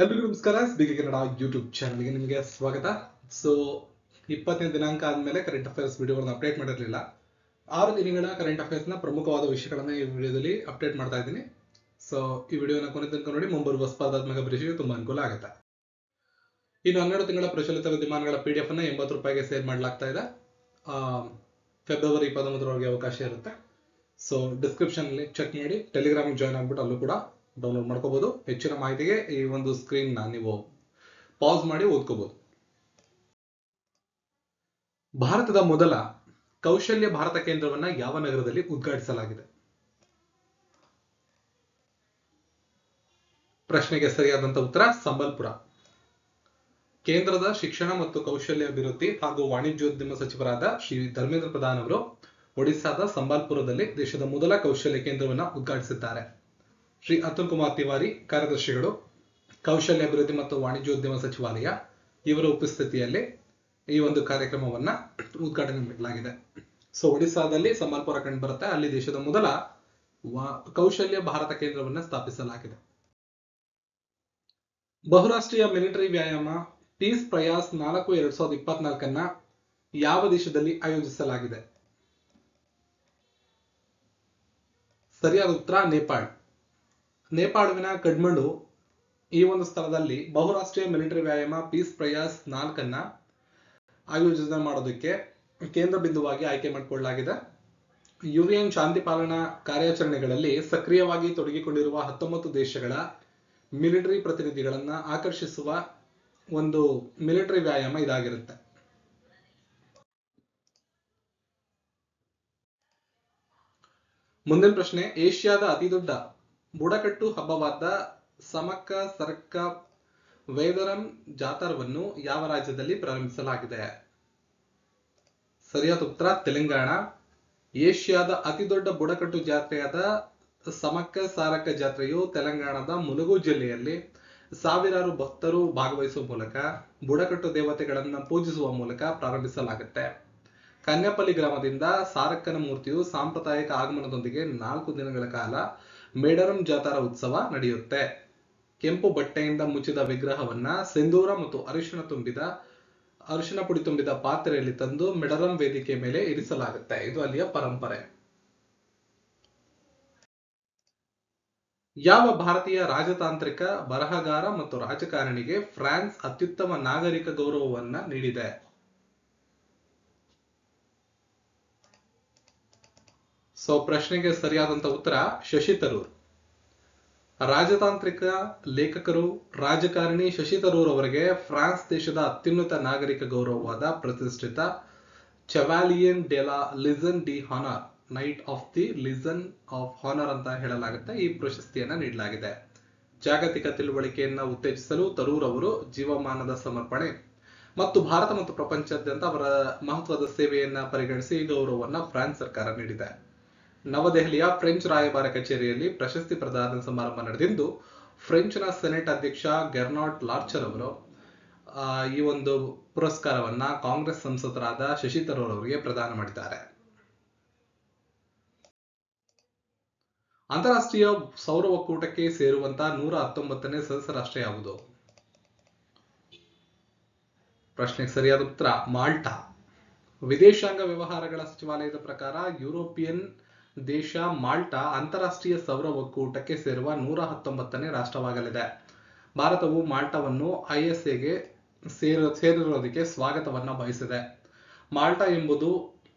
ಎಲ್ರಿಗೂ ನಮಸ್ಕಾರ. Speak Kannada YouTube ಚಾನಲ್ಗೆ ನಿಮಗೆ ಸ್ವಾಗತ. ಸೊ 20ನೇ ದಿನಾಂಕ ಆದ್ಮೇಲೆ ಕರೆಂಟ್ ಅಫೇರ್ಸ್ ವಿಡಿಯೋಗಳನ್ನ ಅಪ್ಡೇಟ್ ಮಾಡಿರಲಿಲ್ಲ. 6 ದಿನಗಳ ಕರೆಂಟ್ ಅಫೇರ್ಸ್ನ ಪ್ರಮುಖವಾದ ವಿಷಯಗಳನ್ನ ಈ ವಿಡಿಯೋದಲ್ಲಿ ಅಪ್ಡೇಟ್ ಮಾಡ್ತಾ ಇದ್ದೀನಿ. ಸೊ ಈ ವಿಡಿಯೋನ ಕೊನೆ ತನಕ ನೋಡಿ, ಮುಂಬರುವ ಸ್ಪರ್ಧಾತ್ಮಕ ಪರೀಕ್ಷೆಗೆ ತುಂಬಾ ಅನುಕೂಲ ಆಗುತ್ತೆ. ಇನ್ನು 12 ತಿಂಗಳ ಪ್ರಚಲಿತ ವಿದ್ಯಮಾನಗಳ PDF ಅನ್ನ 80 ರೂಪಾಯಿಗೆ ಸೇಲ್ ಮಾಡಲಾಗ್ತಾ ಇದೆ. ಫೆಬ್ರವರಿ 13ರವರೆಗೆ ಅವಕಾಶ ಇರುತ್ತೆ. ಸೊ ಡಿಸ್ಕ್ರಿಪ್ಷನ್ ಅಲ್ಲಿ ಚೆಕ್ ಮಾಡಿ, ಟೆಲಿಗ್ರಾಮ್ ಜಾಯ್ನ್ ಆಗ್ಬಿಟ್ಟು ಅಲ್ಲೂ ಕೂಡ ಡೌನ್ಲೋಡ್ ಮಾಡ್ಕೋಬಹುದು. ಹೆಚ್ಚಿನ ಮಾಹಿತಿಗೆ ಈ ಒಂದು ಸ್ಕ್ರೀನ್ ನೀವು ಪಾಸ್ ಮಾಡಿ ಓದ್ಕೋಬಹುದು. ಭಾರತದ ಮೊದಲ ಕೌಶಲ್ಯ ಭಾರತ ಕೇಂದ್ರವನ್ನ ಯಾವ ನಗರದಲ್ಲಿ ಉದ್ಘಾಟಿಸಲಾಗಿದೆ? ಪ್ರಶ್ನೆಗೆ ಸರಿಯಾದಂತ ಉತ್ತರ ಸಂಬಲ್ಪುರ. ಕೇಂದ್ರದ ಶಿಕ್ಷಣ ಮತ್ತು ಕೌಶಲ್ಯ ಅಭಿವೃದ್ಧಿ ಹಾಗೂ ವಾಣಿಜ್ಯೋದ್ಯಮ ಸಚಿವರಾದ ಶ್ರೀ ಧರ್ಮೇಂದ್ರ ಪ್ರಧಾನ್ ಅವರು ಒಡಿಸ್ಸಾದ ಸಂಬಲ್ಪುರದಲ್ಲಿ ದೇಶದ ಮೊದಲ ಕೌಶಲ್ಯ ಕೇಂದ್ರವನ್ನ ಉದ್ಘಾಟಿಸಿದ್ದಾರೆ. ಶ್ರೀ ಅತುಲ್ ಕುಮಾರ್ ತಿವಾರಿ, ಕಾರ್ಯದರ್ಶಿಗಳು, ಕೌಶಲ್ಯ ಅಭಿವೃದ್ಧಿ ಮತ್ತು ವಾಣಿಜ್ಯೋದ್ಯಮ ಸಚಿವಾಲಯ, ಇವರ ಉಪಸ್ಥಿತಿಯಲ್ಲಿ ಈ ಒಂದು ಕಾರ್ಯಕ್ರಮವನ್ನ ಉದ್ಘಾಟನೆ ಮಾಡಲಾಗಿದೆ. ಸೊ ಒಡಿಸ್ಸಾದಲ್ಲಿ ಸಂಬಲ್ಪುರ ಕಂಡು ಬರುತ್ತೆ. ಅಲ್ಲಿ ದೇಶದ ಮೊದಲ ಕೌಶಲ್ಯ ಭಾರತ ಕೇಂದ್ರವನ್ನ ಸ್ಥಾಪಿಸಲಾಗಿದೆ. ಬಹುರಾಷ್ಟ್ರೀಯ ಮಿಲಿಟರಿ ವ್ಯಾಯಾಮ ಪೀಸ್ ಪ್ರಯಾಸ್ 4-2024 ಯಾವ ದೇಶದಲ್ಲಿ ಆಯೋಜಿಸಲಾಗಿದೆ? ಸರಿಯಾದ ಉತ್ತರ ನೇಪಾಳ. ನೇಪಾಳುವಿನ ಕಠ್ಮಂಡು ಈ ಒಂದು ಸ್ಥಳದಲ್ಲಿ ಬಹುರಾಷ್ಟ್ರೀಯ ಮಿಲಿಟರಿ ವ್ಯಾಯಾಮ ಪೀಸ್ ಪ್ರಯಾಸ್ 4 ಆಯೋಜನೆ ಮಾಡೋದಕ್ಕೆ ಕೇಂದ್ರ ಬಿಂದುವಾಗಿ ಆಯ್ಕೆ ಮಾಡಿಕೊಳ್ಳಲಾಗಿದೆ. ಯುಎನ್ ಶಾಂತಿ ಪಾಲನಾ ಕಾರ್ಯಾಚರಣೆಗಳಲ್ಲಿ ಸಕ್ರಿಯವಾಗಿ ತೊಡಗಿಕೊಂಡಿರುವ 19 ದೇಶಗಳ ಮಿಲಿಟರಿ ಪ್ರತಿನಿಧಿಗಳನ್ನ ಆಕರ್ಷಿಸುವ ಒಂದು ಮಿಲಿಟರಿ ವ್ಯಾಯಾಮ ಇದಾಗಿರುತ್ತೆ. ಮುಂದಿನ ಪ್ರಶ್ನೆ, ಏಷ್ಯಾದ ಅತಿದೊಡ್ಡ ಬುಡಕಟ್ಟು ಹಬ್ಬವಾದ ಸಮಕ್ಕ ಸರ್ಕ ವೇದರಂ ಜಾತರವನ್ನು ಯಾವ ರಾಜ್ಯದಲ್ಲಿ ಪ್ರಾರಂಭಿಸಲಾಗಿದೆ? ಸರಿಯಾದ ಉತ್ತರ ತೆಲಂಗಾಣ. ಏಷ್ಯಾದ ಅತಿದೊಡ್ಡ ಬುಡಕಟ್ಟು ಜಾತ್ರೆಯಾದ ಸಮಕ್ಕ ಸಾರಕ ಜಾತ್ರೆಯು ತೆಲಂಗಾಣದ ಮುಲುಗು ಜಿಲ್ಲೆಯಲ್ಲಿ ಸಾವಿರಾರು ಭಕ್ತರು ಭಾಗವಹಿಸುವ ಮೂಲಕ ಬುಡಕಟ್ಟು ದೇವತೆಗಳನ್ನ ಪೂಜಿಸುವ ಮೂಲಕ ಪ್ರಾರಂಭಿಸಲಾಗುತ್ತೆ. ಕನ್ಯಾಪಲ್ಲಿ ಗ್ರಾಮದಿಂದ ಸಾರಕ್ಕನ ಮೂರ್ತಿಯು ಸಾಂಪ್ರದಾಯಿಕ ಆಗಮನದೊಂದಿಗೆ 4 ದಿನಗಳ ಕಾಲ ಮೇಡರಂ ಜಾತಾರ ಉತ್ಸವ ನಡೆಯುತ್ತೆ. ಕೆಂಪು ಬಟ್ಟೆಯಿಂದ ಮುಚ್ಚಿದ ವಿಗ್ರಹವನ್ನ ಸಿಂಧೂರ ಮತ್ತು ಅರಿಶಿನ ಪುಡಿ ತುಂಬಿದ ಪಾತ್ರೆಯಲ್ಲಿ ತಂದು ಮೆಡರಂ ವೇದಿಕೆ ಮೇಲೆ ಇರಿಸಲಾಗುತ್ತೆ. ಇದು ಅಲ್ಲಿಯ ಪರಂಪರೆ. ಯಾವ ಭಾರತೀಯ ರಾಜತಾಂತ್ರಿಕ, ಬರಹಗಾರ ಮತ್ತು ರಾಜಕಾರಣಿಗೆ ಫ್ರಾನ್ಸ್ ಅತ್ಯುತ್ತಮ ನಾಗರಿಕ ಗೌರವವನ್ನ ನೀಡಿದೆ? ಸೊ ಪ್ರಶ್ನೆಗೆ ಸರಿಯಾದಂತ ಉತ್ತರ ಶಶಿ ತರೂರ್. ರಾಜತಾಂತ್ರಿಕ, ಲೇಖಕರು, ರಾಜಕಾರಣಿ ಶಶಿ ತರೂರ್ ಅವರಿಗೆ ಫ್ರಾನ್ಸ್ ದೇಶದ ಅತ್ಯುನ್ನತ ನಾಗರಿಕ ಗೌರವವಾದ ಪ್ರತಿಷ್ಠಿತ Chevalier de la Legion d'honneur, knight of the Legion of Honour ಅಂತ ಹೇಳಲಾಗುತ್ತೆ. ಈ ಪ್ರಶಸ್ತಿಯನ್ನ ನೀಡಲಾಗಿದೆ. ಜಾಗತಿಕ ತಿಳುವಳಿಕೆಯನ್ನ ಉತ್ತೇಜಿಸಲು ತರೂರ್ ಅವರು ಜೀವಮಾನದ ಸಮರ್ಪಣೆ ಮತ್ತು ಭಾರತ ಮತ್ತು ಪ್ರಪಂಚಾದ್ಯಂತ ಅವರ ಮಹತ್ವದ ಸೇವೆಯನ್ನ ಪರಿಗಣಿಸಿ ಈ ಗೌರವವನ್ನ ಫ್ರಾನ್ಸ್ ಸರ್ಕಾರ ನೀಡಿದೆ. ನವದೆಹಲಿಯ ಫ್ರೆಂಚ್ ರಾಯಭಾರ ಕಚೇರಿಯಲ್ಲಿ ಪ್ರಶಸ್ತಿ ಪ್ರದಾನ ಸಮಾರಂಭ ನಡೆದಿದ್ದು, ಫ್ರೆಂಚ್ನ ಸೆನೆಟ್ ಅಧ್ಯಕ್ಷ ಗೆರ್ನಾಟ್ ಲಾರ್ಚರ್ ಅವರು ಈ ಒಂದು ಪುರಸ್ಕಾರವನ್ನ ಕಾಂಗ್ರೆಸ್ ಸಂಸದರಾದ ಶಶಿ ತರೂರ್ ಅವರಿಗೆ ಪ್ರದಾನ ಮಾಡಿದ್ದಾರೆ. ಅಂತಾರಾಷ್ಟ್ರೀಯ ಸೌರ ಒಕ್ಕೂಟಕ್ಕೆ ಸೇರುವಂತಹ 119ನೇ ಸದಸ್ಯ ರಾಷ್ಟ್ರ ಯಾವುದು? ಪ್ರಶ್ನೆಗೆ ಸರಿಯಾದ ಉತ್ತರ ಮಾಲ್ಟಾ. ವಿದೇಶಾಂಗ ವ್ಯವಹಾರಗಳ ಸಚಿವಾಲಯದ ಪ್ರಕಾರ ಯುರೋಪಿಯನ್ ದೇಶ ಮಾಲ್ಟಾ ಅಂತಾರಾಷ್ಟ್ರೀಯ ಸೌರ ಒಕ್ಕೂಟಕ್ಕೆ ಸೇರುವ 119ನೇ ರಾಷ್ಟ್ರವಾಗಲಿದೆ. ಭಾರತವು ಮಾಲ್ಟಾವನ್ನು ISAಗೆ ಸೇರಿರೋದಕ್ಕೆ ಸ್ವಾಗತವನ್ನ ಬಯಸಿದೆ. ಮಾಲ್ಟಾ ಎಂಬುದು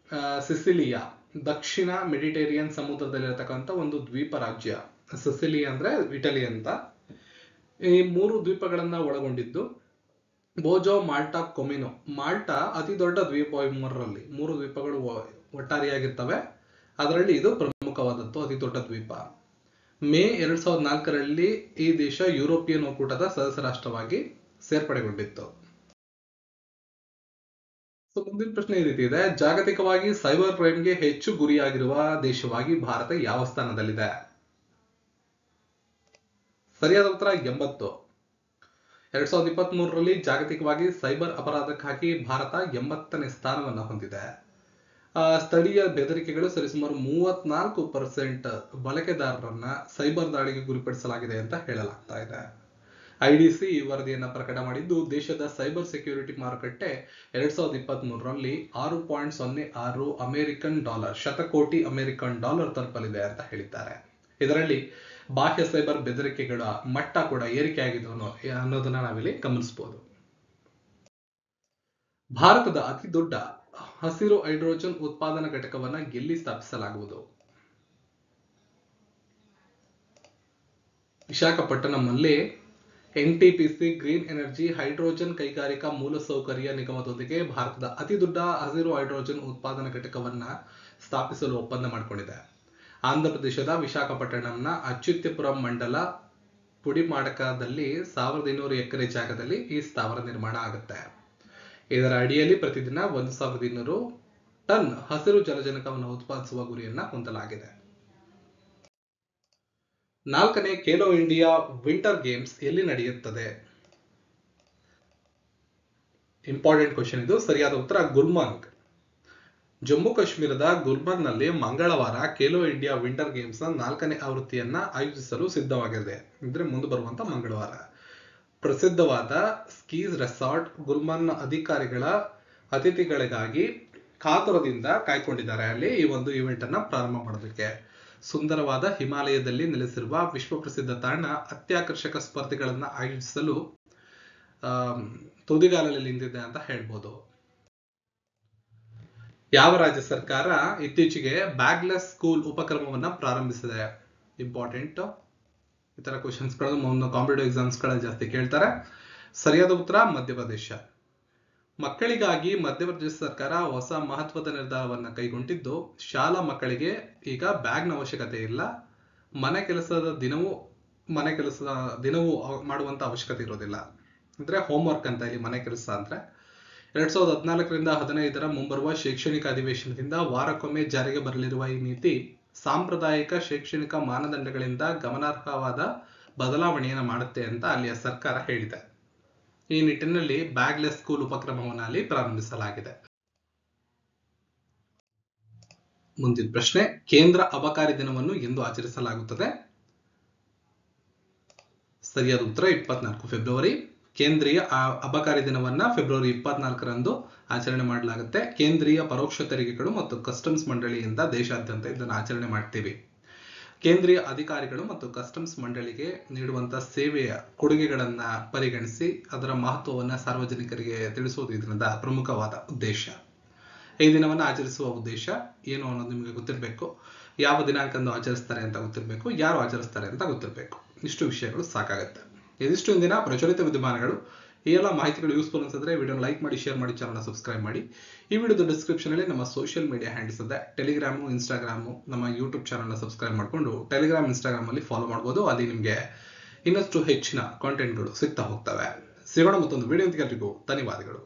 ಸಿಸಿಲಿಯಾ, ದಕ್ಷಿಣ ಮೆಡಿಟೇರಿಯನ್ ಸಮುದ್ರದಲ್ಲಿರತಕ್ಕಂಥ ಒಂದು ದ್ವೀಪ ರಾಜ್ಯ. ಸಿಸಿಲಿ ಅಂದ್ರೆ ಇಟಲಿ ಅಂತ. ಈ 3 ದ್ವೀಪಗಳನ್ನ ಒಳಗೊಂಡಿದ್ದು ಬೋಜೋ, ಮಾಲ್ಟಾ, ಕೊಮಿನೋ. ಮಾಲ್ಟಾ ಅತಿ ದೊಡ್ಡ ದ್ವೀಪ. 3 ದ್ವೀಪಗಳು ಒಟ್ಟಾರೆಯಾಗಿರ್ತವೆ. ಅದರಲ್ಲಿ ಇದು ಪ್ರಮುಖವಾದದ್ದು, ಅತಿ ದೊಡ್ಡ ದ್ವೀಪ. ಮೇ 2004ರಲ್ಲಿ ಈ ದೇಶ ಯುರೋಪಿಯನ್ ಒಕ್ಕೂಟದ ಸದಸ್ಯ ರಾಷ್ಟ್ರವಾಗಿ ಸೇರ್ಪಡೆಗೊಂಡಿತ್ತು. ಮುಂದಿನ ಪ್ರಶ್ನೆ ಈ ರೀತಿ ಇದೆ, ಜಾಗತಿಕವಾಗಿ ಸೈಬರ್ ಕ್ರೈಮ್ಗೆ ಹೆಚ್ಚು ಗುರಿಯಾಗಿರುವ ದೇಶವಾಗಿ ಭಾರತ ಯಾವ ಸ್ಥಾನದಲ್ಲಿದೆ? ಸರಿಯಾದ ಉತ್ತರ 80. 2023ರಲ್ಲಿ ಜಾಗತಿಕವಾಗಿ ಸೈಬರ್ ಅಪರಾಧಕ್ಕಾಗಿ ಭಾರತ 80ನೇ ಸ್ಥಾನವನ್ನ ಹೊಂದಿದೆ. ಸ್ಥಳೀಯ ಬೆದರಿಕೆಗಳು ಸರಿಸುಮಾರು 34% ಬಳಕೆದಾರರನ್ನ ಸೈಬರ್ ದಾಳಿಗೆ ಗುರಿಪಡಿಸಲಾಗಿದೆ ಅಂತ ಹೇಳಲಾಗ್ತಾ ಇದೆ. ಐಡಿಸಿ ಈ ವರದಿಯನ್ನು ಪ್ರಕಟ ಮಾಡಿದ್ದು, ದೇಶದ ಸೈಬರ್ ಸೆಕ್ಯೂರಿಟಿ ಮಾರುಕಟ್ಟೆ 2023ರಲ್ಲಿ $6.06 ಅಮೆರಿಕನ್ ಡಾಲರ್ ಶತಕೋಟಿ ಅಮೆರಿಕನ್ ಡಾಲರ್ ತಲುಪಲಿದೆ ಅಂತ ಹೇಳಿದ್ದಾರೆ. ಇದರಲ್ಲಿ ಬಾಹ್ಯ ಸೈಬರ್ ಬೆದರಿಕೆಗಳ ಮಟ್ಟ ಕೂಡ ಏರಿಕೆಯಾಗಿದೆ ಅನ್ನೋದನ್ನ ನಾವಿಲ್ಲಿ ಗಮನಿಸಬಹುದು. ಭಾರತದ ಅತಿ ದೊಡ್ಡ ಹಸಿರು ಹೈಡ್ರೋಜನ್ ಉತ್ಪಾದನಾ ಘಟಕವನ್ನ ಎಲ್ಲಿ ಸ್ಥಾಪಿಸಲಾಗುವುದು? ವಿಶಾಖಪಟ್ಟಣಂನಲ್ಲಿ ಎನ್ಟಿಪಿಸಿ ಗ್ರೀನ್ ಎನರ್ಜಿ ಹೈಡ್ರೋಜನ್ ಕೈಗಾರಿಕಾ ಮೂಲಸೌಕರ್ಯ ನಿಗಮದೊಂದಿಗೆ ಭಾರತದ ಅತಿ ದೊಡ್ಡ ಹಸಿರು ಹೈಡ್ರೋಜನ್ ಉತ್ಪಾದನಾ ಘಟಕವನ್ನ ಸ್ಥಾಪಿಸಲು ಒಪ್ಪಂದ ಮಾಡಿಕೊಂಡಿದೆ. ಆಂಧ್ರಪ್ರದೇಶದ ವಿಶಾಖಪಟ್ಟಣಂನ ಅಚ್ಯುತ್ಯಪುರಂ ಮಂಡಲ ಪುಡಿಮಾಡಕದಲ್ಲಿ 1200 ಎಕರೆ ಜಾಗದಲ್ಲಿ ಈ ಸ್ಥಾವರ ನಿರ್ಮಾಣ ಆಗುತ್ತೆ. ಇದರ ಅಡಿಯಲ್ಲಿ ಪ್ರತಿದಿನ 1200 ಟನ್ ಹಸಿರು ಜಲಜನಕವನ್ನು ಉತ್ಪಾದಿಸುವ ಗುರಿಯನ್ನ ಹೊಂದಲಾಗಿದೆ. 4ನೇ ಖೇಲೋ ಇಂಡಿಯಾ ವಿಂಟರ್ ಗೇಮ್ಸ್ ಎಲ್ಲಿ ನಡೆಯುತ್ತದೆ? ಇಂಪಾರ್ಟೆಂಟ್ ಕ್ವೆಶ್ಚನ್ ಇದು. ಸರಿಯಾದ ಉತ್ತರ ಗುಲ್ಮರ್ಗ್. ಜಮ್ಮು ಕಾಶ್ಮೀರದ ಗುಲ್ಮರ್ಗ್ನಲ್ಲಿ ಮಂಗಳವಾರ ಖೇಲೋ ಇಂಡಿಯಾ ವಿಂಟರ್ ಗೇಮ್ಸ್ ನ 4ನೇ ಆವೃತ್ತಿಯನ್ನ ಆಯೋಜಿಸಲು ಸಿದ್ಧವಾಗಿದೆ. ಅಂದ್ರೆ ಮುಂದೆ ಬರುವಂತ ಮಂಗಳವಾರ. ಪ್ರಸಿದ್ಧವಾದ ಸ್ಕೀಸ್ ರೆಸಾರ್ಟ್ ಗುಲ್ಮರ್ಗ್ನ ಅಧಿಕಾರಿಗಳ ಅತಿಥಿಗಳಿಗಾಗಿ ಕಾತುರದಿಂದ ಕಾಯ್ಕೊಂಡಿದ್ದಾರೆ ಅಲ್ಲಿ ಈ ಒಂದು ಇವೆಂಟ್ ಅನ್ನ ಪ್ರಾರಂಭ ಮಾಡೋದಕ್ಕೆ. ಸುಂದರವಾದ ಹಿಮಾಲಯದಲ್ಲಿ ನೆಲೆಸಿರುವ ವಿಶ್ವ ಪ್ರಸಿದ್ಧ ತಾಣ ಅತ್ಯಾಕರ್ಷಕ ಸ್ಪರ್ಧೆಗಳನ್ನ ಆಯೋಜಿಸಲು ತುದಿಗಾಲಲ್ಲಿ ನಿಂತಿದೆ ಅಂತ ಹೇಳ್ಬೋದು. ಯಾವ ರಾಜ್ಯ ಸರ್ಕಾರ ಇತ್ತೀಚೆಗೆ ಬ್ಯಾಗ್ಲೆಸ್ ಸ್ಕೂಲ್ ಉಪಕ್ರಮವನ್ನ ಪ್ರಾರಂಭಿಸಿದೆ? ಇಂಪಾರ್ಟೆಂಟ್. ಈ ತರ ಕ್ವಶನ್ಸ್ ಗಳು ಕಾಂಪಿಟೇಟಿವ್ ಎಕ್ಸಾಮ್ಸ್ ಗಳಲ್ಲಿ ಜಾಸ್ತಿ ಕೇಳ್ತಾರೆ. ಸರಿಯಾದ ಉತ್ತರ ಮಧ್ಯಪ್ರದೇಶ. ಮಕ್ಕಳಿಗಾಗಿ ಮಧ್ಯಪ್ರದೇಶ ಸರ್ಕಾರ ಹೊಸ ಮಹತ್ವದ ನಿರ್ಧಾರವನ್ನ ಕೈಗೊಂಡಿದ್ದು, ಶಾಲಾ ಮಕ್ಕಳಿಗೆ ಈಗ ಬ್ಯಾಗ್ನ ಅವಶ್ಯಕತೆ ಇಲ್ಲ, ಮನೆ ಕೆಲಸದ ದಿನವೂ ಮಾಡುವಂತ ಅವಶ್ಯಕತೆ ಇರೋದಿಲ್ಲ. ಅಂದ್ರೆ ಹೋಮ್ವರ್ಕ್ ಅಂತ ಇಲ್ಲಿ ಮನೆ ಕೆಲಸ ಅಂದ್ರೆ 2014ರಿಂದ 15ರ ಮುಂಬರುವ ಶೈಕ್ಷಣಿಕ ಅಧಿವೇಶನದಿಂದ ವಾರಕ್ಕೊಮ್ಮೆ ಜಾರಿಗೆ ಬರಲಿರುವ ಈ ನೀತಿ ಸಾಂಪ್ರದಾಯಿಕ ಶೈಕ್ಷಣಿಕ ಮಾನದಂಡಗಳಿಂದ ಗಮನಾರ್ಹವಾದ ಬದಲಾವಣೆಯನ್ನು ಮಾಡುತ್ತೆ ಅಂತ ಅಲ್ಲಿಯ ಸರ್ಕಾರ ಹೇಳಿದೆ. ಈ ನಿಟ್ಟಿನಲ್ಲಿ ಬ್ಯಾಗ್ಲೆಸ್ ಸ್ಕೂಲ್ ಉಪಕ್ರಮವನ್ನು ಅಲ್ಲಿ ಪ್ರಾರಂಭಿಸಲಾಗಿದೆ. ಮುಂದಿನ ಪ್ರಶ್ನೆ, ಕೇಂದ್ರ ಅಬಕಾರಿ ದಿನವನ್ನು ಎಂದು ಆಚರಿಸಲಾಗುತ್ತದೆ? ಸರಿಯಾದ ಉತ್ತರ 24 ಫೆಬ್ರವರಿ. ಕೇಂದ್ರೀಯ ಅಬಕಾರಿ ದಿನವನ್ನ ಫೆಬ್ರವರಿ 24ರಂದು ಆಚರಣೆ ಮಾಡಲಾಗುತ್ತೆ. ಕೇಂದ್ರೀಯ ಪರೋಕ್ಷ ತೆರಿಗೆಗಳು ಮತ್ತು ಕಸ್ಟಮ್ಸ್ ಮಂಡಳಿಯಿಂದ ದೇಶಾದ್ಯಂತ ಇದನ್ನು ಆಚರಣೆ ಮಾಡ್ತೀವಿ. ಕೇಂದ್ರೀಯ ಅಧಿಕಾರಿಗಳು ಮತ್ತು ಕಸ್ಟಮ್ಸ್ ಮಂಡಳಿಗೆ ನೀಡುವಂತಹ ಸೇವೆಯ ಕೊಡುಗೆಗಳನ್ನ ಪರಿಗಣಿಸಿ ಅದರ ಮಹತ್ವವನ್ನು ಸಾರ್ವಜನಿಕರಿಗೆ ತಿಳಿಸುವುದು ಇದರಿಂದ ಪ್ರಮುಖವಾದ ಉದ್ದೇಶ. ಈ ದಿನವನ್ನು ಆಚರಿಸುವ ಉದ್ದೇಶ ಏನು ಅನ್ನೋದು ನಿಮಗೆ ಗೊತ್ತಿರಬೇಕು. ಯಾವ ದಿನಾಂಕಂದು ಆಚರಿಸ್ತಾರೆ ಅಂತ ಗೊತ್ತಿರಬೇಕು, ಯಾರು ಆಚರಿಸ್ತಾರೆ ಅಂತ ಗೊತ್ತಿರಬೇಕು. ಇಷ್ಟು ವಿಷಯಗಳು ಸಾಕಾಗುತ್ತೆ. ಇದಿಷ್ಟು ಇಂದಿನ ಪ್ರಚಲಿತ ವಿದ್ಯಮಾನಗಳು. ಈ ಎಲ್ಲ ಮಾಹಿತಿಗಳು ಯೂಸ್ಫುಲ್ ಅನ್ಸಿದ್ರೆ ವಿಡಿಯೋನ ಲೈಕ್ ಮಾಡಿ, ಶೇರ್ ಮಾಡಿ, ಚಾನಲ್ನ ಸಬ್ಸ್ಕ್ರೈಬ್ ಮಾಡಿ. ಈ ವಿಡಿಯೋದ ಡಿಸ್ಕ್ರಿಪ್ಷನ್ ಅಲ್ಲಿ ನಮ್ಮ ಸೋಷಿಯಲ್ ಮೀಡಿಯಾ ಹ್ಯಾಂಡಲ್ಸ್ ಇದೆ. ಟೆಲಿಗ್ರಾಮು, ಇನ್ಸ್ಟಾಗ್ರಾಮು, ನಮ್ಮ ಯೂಟ್ಯೂಬ್ ಚಾನಲ್ನ ಸಬ್ಸ್ಕ್ರೈಬ್ ಮಾಡಿಕೊಂಡು ಟೆಲಿಗ್ರಾಮ್, ಇನ್ಸ್ಟಾಗ್ರಾಮ್ ಅಲ್ಲಿ ಫಾಲೋ ಮಾಡ್ಬೋದು. ಅಲ್ಲಿ ನಿಮಗೆ ಇನ್ನಷ್ಟು ಹೆಚ್ಚಿನ ಕಾಂಟೆಂಟ್ಗಳು ಸಿಗ್ತಾ ಹೋಗ್ತವೆ. ಸಿಗೋಣ ಮತ್ತೊಂದು ವಿಡಿಯೋ. ಎಲ್ಲರಿಗೂ ಧನ್ಯವಾದಗಳು.